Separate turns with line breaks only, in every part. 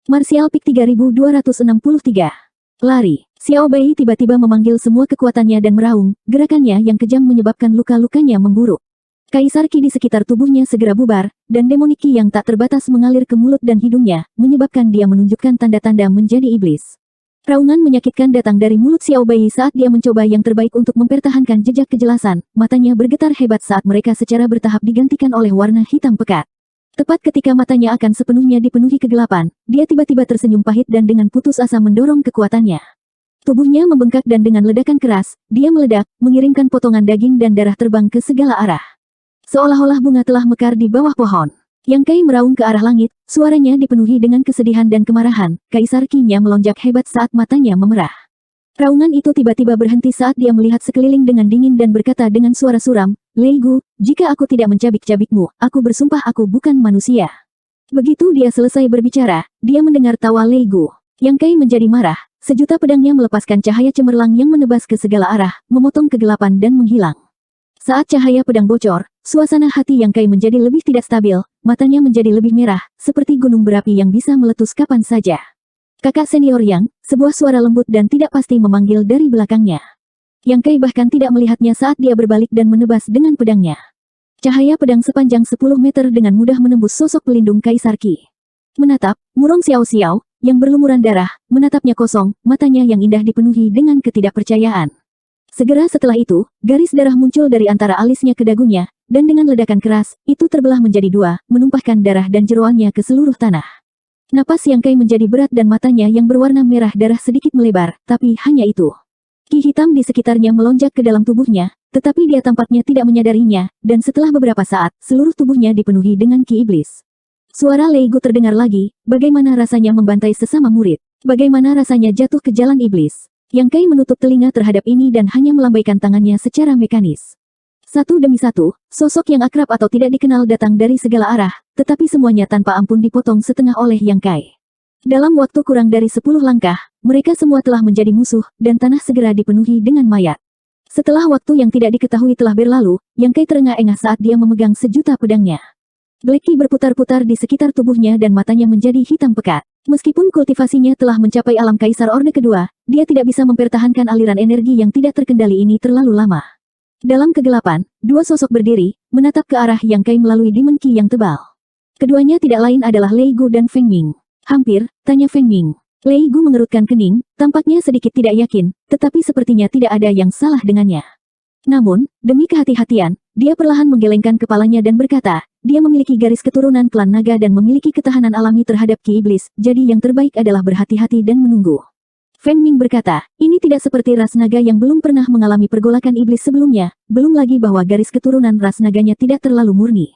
Martial Peak 3263. Lari. Xiao Bai tiba-tiba memanggil semua kekuatannya dan meraung, gerakannya yang kejam menyebabkan luka-lukanya memburuk. Kaisar Ki di sekitar tubuhnya segera bubar, dan demonik Ki yang tak terbatas mengalir ke mulut dan hidungnya, menyebabkan dia menunjukkan tanda-tanda menjadi iblis. Raungan menyakitkan datang dari mulut Xiao Bai saat dia mencoba yang terbaik untuk mempertahankan jejak kejelasan, matanya bergetar hebat saat mereka secara bertahap digantikan oleh warna hitam pekat. Tepat ketika matanya akan sepenuhnya dipenuhi kegelapan, dia tiba-tiba tersenyum pahit dan dengan putus asa mendorong kekuatannya. Tubuhnya membengkak dan dengan ledakan keras, dia meledak, mengirimkan potongan daging dan darah terbang ke segala arah. Seolah-olah bunga telah mekar di bawah pohon. Yang Kai meraung ke arah langit, suaranya dipenuhi dengan kesedihan dan kemarahan. Kaisar Qi-nya melonjak hebat saat matanya memerah. Raungan itu tiba-tiba berhenti saat dia melihat sekeliling dengan dingin dan berkata dengan suara suram, Lei Gu, jika aku tidak mencabik-cabikmu, aku bersumpah aku bukan manusia. Begitu dia selesai berbicara, dia mendengar tawa Lei Gu. Yang Kai menjadi marah, sejuta pedangnya melepaskan cahaya cemerlang yang menebas ke segala arah, memotong kegelapan dan menghilang. Saat cahaya pedang bocor, suasana hati Yang Kai menjadi lebih tidak stabil, matanya menjadi lebih merah, seperti gunung berapi yang bisa meletus kapan saja. Kakak senior Yang, sebuah suara lembut dan tidak pasti memanggil dari belakangnya. Yang Kai bahkan tidak melihatnya saat dia berbalik dan menebas dengan pedangnya. Cahaya pedang sepanjang 10 meter dengan mudah menembus sosok pelindung Kaisar Qi. Menatap, murung Xiao Xiao, yang berlumuran darah, menatapnya kosong, matanya yang indah dipenuhi dengan ketidakpercayaan. Segera setelah itu, garis darah muncul dari antara alisnya ke dagunya, dan dengan ledakan keras, itu terbelah menjadi dua, menumpahkan darah dan jeroannya ke seluruh tanah. Napas Yang Kai menjadi berat dan matanya yang berwarna merah darah sedikit melebar, tapi hanya itu. Ki hitam di sekitarnya melonjak ke dalam tubuhnya, tetapi dia tampaknya tidak menyadarinya, dan setelah beberapa saat, seluruh tubuhnya dipenuhi dengan Ki iblis. Suara Lei Gu terdengar lagi, bagaimana rasanya membantai sesama murid, bagaimana rasanya jatuh ke jalan iblis. Yang Kai menutup telinga terhadap ini dan hanya melambaikan tangannya secara mekanis. Satu demi satu, sosok yang akrab atau tidak dikenal datang dari segala arah, tetapi semuanya tanpa ampun dipotong setengah oleh Yang Kai. Dalam waktu kurang dari 10 langkah, mereka semua telah menjadi musuh, dan tanah segera dipenuhi dengan mayat. Setelah waktu yang tidak diketahui telah berlalu, Yang Kai terengah-engah saat dia memegang sejuta pedangnya. Blacky berputar-putar di sekitar tubuhnya dan matanya menjadi hitam pekat. Meskipun kultivasinya telah mencapai alam Kaisar Orde Kedua, dia tidak bisa mempertahankan aliran energi yang tidak terkendali ini terlalu lama. Dalam kegelapan, dua sosok berdiri, menatap ke arah Yang Kai melalui Demon Qi yang tebal. Keduanya tidak lain adalah Lei Gu dan Feng Ming. Hampir, tanya Feng Ming. Lei Gu mengerutkan kening, tampaknya sedikit tidak yakin, tetapi sepertinya tidak ada yang salah dengannya. Namun, demi kehati-hatian, dia perlahan menggelengkan kepalanya dan berkata, dia memiliki garis keturunan klan naga dan memiliki ketahanan alami terhadap Ki iblis, jadi yang terbaik adalah berhati-hati dan menunggu. Feng Ming berkata, ini tidak seperti ras naga yang belum pernah mengalami pergolakan iblis sebelumnya, belum lagi bahwa garis keturunan ras naganya tidak terlalu murni.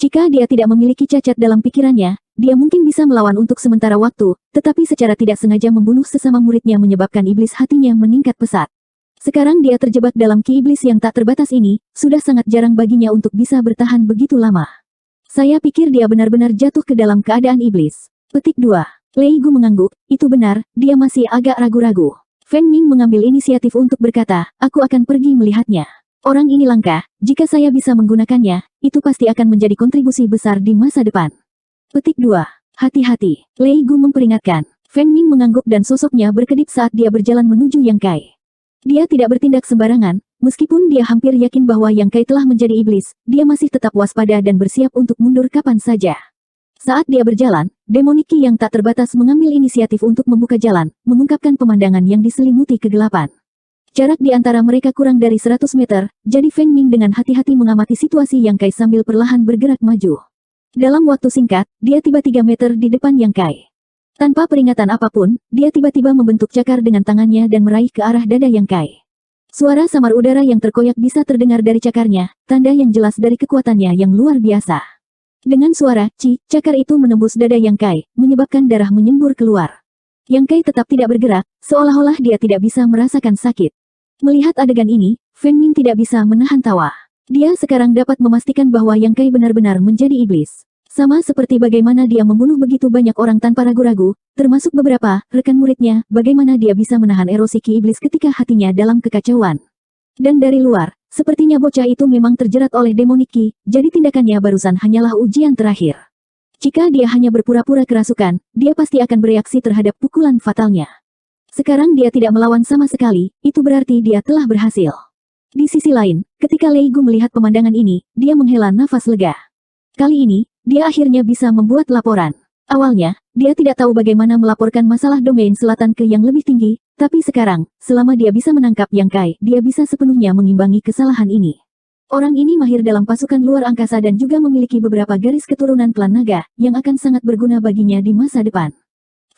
Jika dia tidak memiliki cacat dalam pikirannya, dia mungkin bisa melawan untuk sementara waktu, tetapi secara tidak sengaja membunuh sesama muridnya menyebabkan iblis hatinya meningkat pesat. Sekarang dia terjebak dalam Ki iblis yang tak terbatas ini, sudah sangat jarang baginya untuk bisa bertahan begitu lama. Saya pikir dia benar-benar jatuh ke dalam keadaan iblis. Petik 2. Lei Gu mengangguk, itu benar, dia masih agak ragu-ragu. Feng Ming mengambil inisiatif untuk berkata, aku akan pergi melihatnya. Orang ini langka, jika saya bisa menggunakannya, itu pasti akan menjadi kontribusi besar di masa depan. Petik 2. Hati-hati, Lei Gu memperingatkan. Feng Ming mengangguk dan sosoknya berkedip saat dia berjalan menuju Yang Kai. Dia tidak bertindak sembarangan, meskipun dia hampir yakin bahwa Yang Kai telah menjadi iblis, dia masih tetap waspada dan bersiap untuk mundur kapan saja. Saat dia berjalan, Demonik Qi yang tak terbatas mengambil inisiatif untuk membuka jalan, mengungkapkan pemandangan yang diselimuti kegelapan. Jarak di antara mereka kurang dari 100 meter, jadi Feng Ming dengan hati-hati mengamati situasi Yang Kai sambil perlahan bergerak maju. Dalam waktu singkat, dia tiba 3 meter di depan Yang Kai. Tanpa peringatan apapun, dia tiba-tiba membentuk cakar dengan tangannya dan meraih ke arah dada Yang Kai. Suara samar udara yang terkoyak bisa terdengar dari cakarnya, tanda yang jelas dari kekuatannya yang luar biasa. Dengan suara, cakar itu menembus dada Yang Kai, menyebabkan darah menyembur keluar. Yang Kai tetap tidak bergerak, seolah-olah dia tidak bisa merasakan sakit. Melihat adegan ini, Feng Ming tidak bisa menahan tawa. Dia sekarang dapat memastikan bahwa Yang Kai benar-benar menjadi iblis. Sama seperti bagaimana dia membunuh begitu banyak orang tanpa ragu-ragu, termasuk beberapa rekan muridnya, bagaimana dia bisa menahan erosi Ki iblis ketika hatinya dalam kekacauan. Dan dari luar, sepertinya bocah itu memang terjerat oleh Demonik Qi, jadi tindakannya barusan hanyalah ujian terakhir. Jika dia hanya berpura-pura kerasukan, dia pasti akan bereaksi terhadap pukulan fatalnya. Sekarang dia tidak melawan sama sekali, itu berarti dia telah berhasil. Di sisi lain, ketika Lei Gu melihat pemandangan ini, dia menghela nafas lega. Kali ini, dia akhirnya bisa membuat laporan. Awalnya, dia tidak tahu bagaimana melaporkan masalah domain selatan ke yang lebih tinggi, tapi sekarang, selama dia bisa menangkap Yang Kai, dia bisa sepenuhnya mengimbangi kesalahan ini. Orang ini mahir dalam pasukan luar angkasa dan juga memiliki beberapa garis keturunan klan naga, yang akan sangat berguna baginya di masa depan.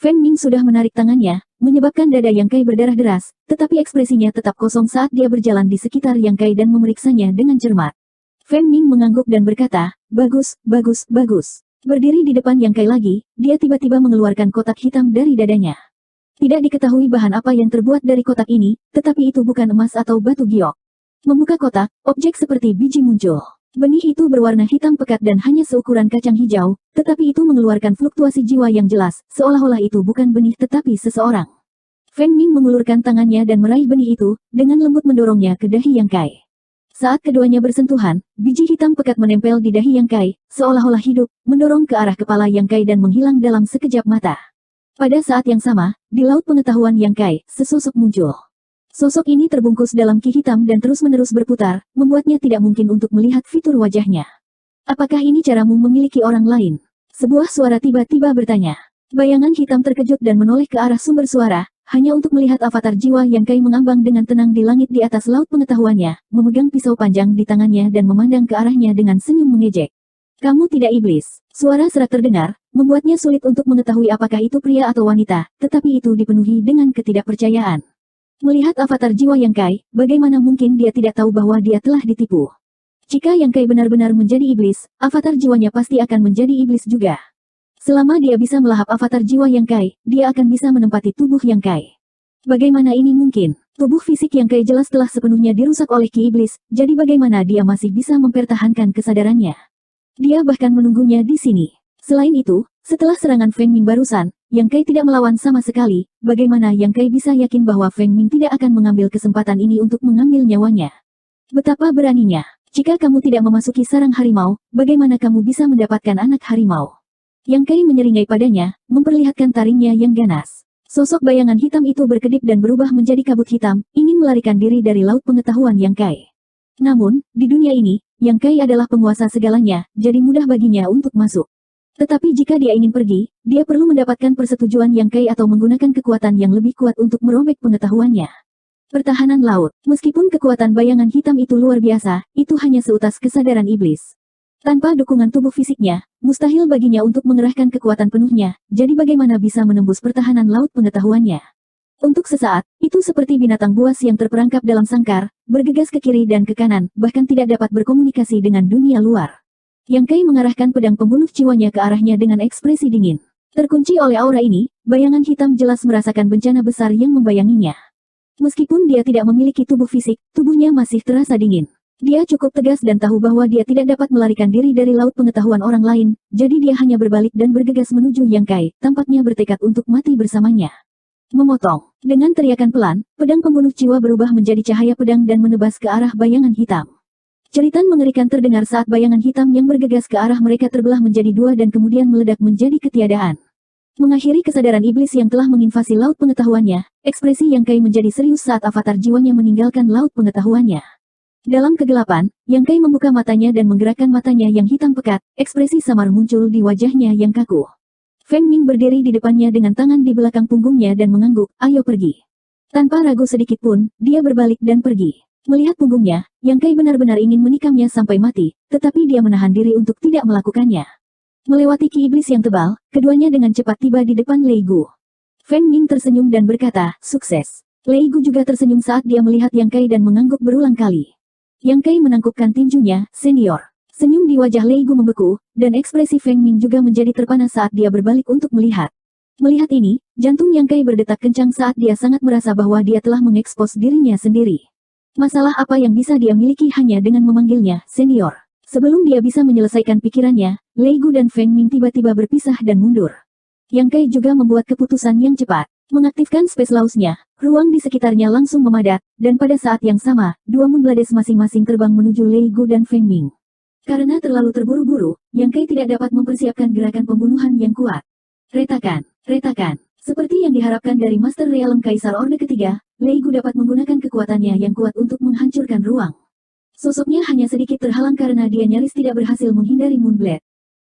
Feng Ming sudah menarik tangannya, menyebabkan dada Yang Kai berdarah deras, tetapi ekspresinya tetap kosong saat dia berjalan di sekitar Yang Kai dan memeriksanya dengan cermat. Feng Ming mengangguk dan berkata, bagus, bagus, bagus. Berdiri di depan Yang Kai lagi, dia tiba-tiba mengeluarkan kotak hitam dari dadanya. Tidak diketahui bahan apa yang terbuat dari kotak ini, tetapi itu bukan emas atau batu giok. Membuka kotak, objek seperti biji muncul. Benih itu berwarna hitam pekat dan hanya seukuran kacang hijau, tetapi itu mengeluarkan fluktuasi jiwa yang jelas, seolah-olah itu bukan benih tetapi seseorang. Feng Ming mengulurkan tangannya dan meraih benih itu, dengan lembut mendorongnya ke dahi Yang Kai. Saat keduanya bersentuhan, biji hitam pekat menempel di dahi Yang Kai, seolah-olah hidup, mendorong ke arah kepala Yang Kai dan menghilang dalam sekejap mata. Pada saat yang sama, di laut pengetahuan Yang Kai, sesosok muncul. Sosok ini terbungkus dalam ki hitam dan terus-menerus berputar, membuatnya tidak mungkin untuk melihat fitur wajahnya. Apakah ini caramu memiliki orang lain? Sebuah suara tiba-tiba bertanya. Bayangan hitam terkejut dan menoleh ke arah sumber suara, hanya untuk melihat avatar jiwa Yang Kai mengambang dengan tenang di langit di atas laut pengetahuannya, memegang pisau panjang di tangannya dan memandang ke arahnya dengan senyum mengejek. Kamu tidak iblis. Suara serak terdengar, membuatnya sulit untuk mengetahui apakah itu pria atau wanita, tetapi itu dipenuhi dengan ketidakpercayaan. Melihat avatar jiwa Yang Kai, bagaimana mungkin dia tidak tahu bahwa dia telah ditipu? Jika Yang Kai benar-benar menjadi iblis, avatar jiwanya pasti akan menjadi iblis juga. Selama dia bisa melahap avatar jiwa Yang Kai, dia akan bisa menempati tubuh Yang Kai. Bagaimana ini mungkin? Tubuh fisik Yang Kai jelas telah sepenuhnya dirusak oleh ki iblis, jadi bagaimana dia masih bisa mempertahankan kesadarannya? Dia bahkan menunggunya di sini. Selain itu, setelah serangan Feng Ming barusan, Yang Kai tidak melawan sama sekali, bagaimana Yang Kai bisa yakin bahwa Feng Ming tidak akan mengambil kesempatan ini untuk mengambil nyawanya? Betapa beraninya. Jika kamu tidak memasuki sarang harimau, bagaimana kamu bisa mendapatkan anak harimau? Yang Kai menyeringai padanya, memperlihatkan taringnya yang ganas. Sosok bayangan hitam itu berkedip dan berubah menjadi kabut hitam, ingin melarikan diri dari laut pengetahuan Yang Kai. Namun, di dunia ini, Yang Kai adalah penguasa segalanya, jadi mudah baginya untuk masuk. Tetapi jika dia ingin pergi, dia perlu mendapatkan persetujuan Yang Kai atau menggunakan kekuatan yang lebih kuat untuk merobek pengetahuannya. Pertahanan laut. Meskipun kekuatan bayangan hitam itu luar biasa, itu hanya seutas kesadaran iblis. Tanpa dukungan tubuh fisiknya, mustahil baginya untuk mengerahkan kekuatan penuhnya, jadi bagaimana bisa menembus pertahanan laut pengetahuannya? Untuk sesaat, itu seperti binatang buas yang terperangkap dalam sangkar, bergegas ke kiri dan ke kanan, bahkan tidak dapat berkomunikasi dengan dunia luar. Yang Kai mengarahkan pedang pembunuh jiwanya ke arahnya dengan ekspresi dingin. Terkunci oleh aura ini, bayangan hitam jelas merasakan bencana besar yang membayanginya. Meskipun dia tidak memiliki tubuh fisik, tubuhnya masih terasa dingin. Dia cukup tegas dan tahu bahwa dia tidak dapat melarikan diri dari laut pengetahuan orang lain, jadi dia hanya berbalik dan bergegas menuju Yang Kai, tampaknya bertekad untuk mati bersamanya. Memotong. Dengan teriakan pelan, pedang pembunuh jiwa berubah menjadi cahaya pedang dan menebas ke arah bayangan hitam. Jeritan mengerikan terdengar saat bayangan hitam yang bergegas ke arah mereka terbelah menjadi dua dan kemudian meledak menjadi ketiadaan. Mengakhiri kesadaran iblis yang telah menginvasi laut pengetahuannya, ekspresi Yang Kai menjadi serius saat avatar jiwanya meninggalkan laut pengetahuannya. Dalam kegelapan, Yang Kai membuka matanya dan menggerakkan matanya yang hitam pekat, ekspresi samar muncul di wajahnya yang kaku. Feng Ming berdiri di depannya dengan tangan di belakang punggungnya dan mengangguk, ayo pergi. Tanpa ragu sedikit pun, dia berbalik dan pergi. Melihat punggungnya, Yang Kai benar-benar ingin menikamnya sampai mati, tetapi dia menahan diri untuk tidak melakukannya. Melewati ki iblis yang tebal, keduanya dengan cepat tiba di depan Lei Gu. Feng Ming tersenyum dan berkata, sukses. Lei Gu juga tersenyum saat dia melihat Yang Kai dan mengangguk berulang kali. Yang Kai menangkupkan tinjunya, senior. Senyum di wajah Lei Gu membeku, dan ekspresi Feng Ming juga menjadi terpana saat dia berbalik untuk melihat. Melihat ini, jantung Yang Kai berdetak kencang saat dia sangat merasa bahwa dia telah mengekspos dirinya sendiri. Masalah apa yang bisa dia miliki hanya dengan memanggilnya, senior. Sebelum dia bisa menyelesaikan pikirannya, Lei Gu dan Feng Ming tiba-tiba berpisah dan mundur. Yang Kai juga membuat keputusan yang cepat. Mengaktifkan Space Laws-nya, ruang di sekitarnya langsung memadat, dan pada saat yang sama, dua Moonblades masing-masing terbang menuju Lei Gu dan Feng Ming. Karena terlalu terburu-buru, Yang Kai tidak dapat mempersiapkan gerakan pembunuhan yang kuat. Retakan, retakan. Seperti yang diharapkan dari Master Realm Kaisar Orde Ketiga, Lei Gu dapat menggunakan kekuatannya yang kuat untuk menghancurkan ruang. Sosoknya hanya sedikit terhalang karena dia nyaris tidak berhasil menghindari Moonblade.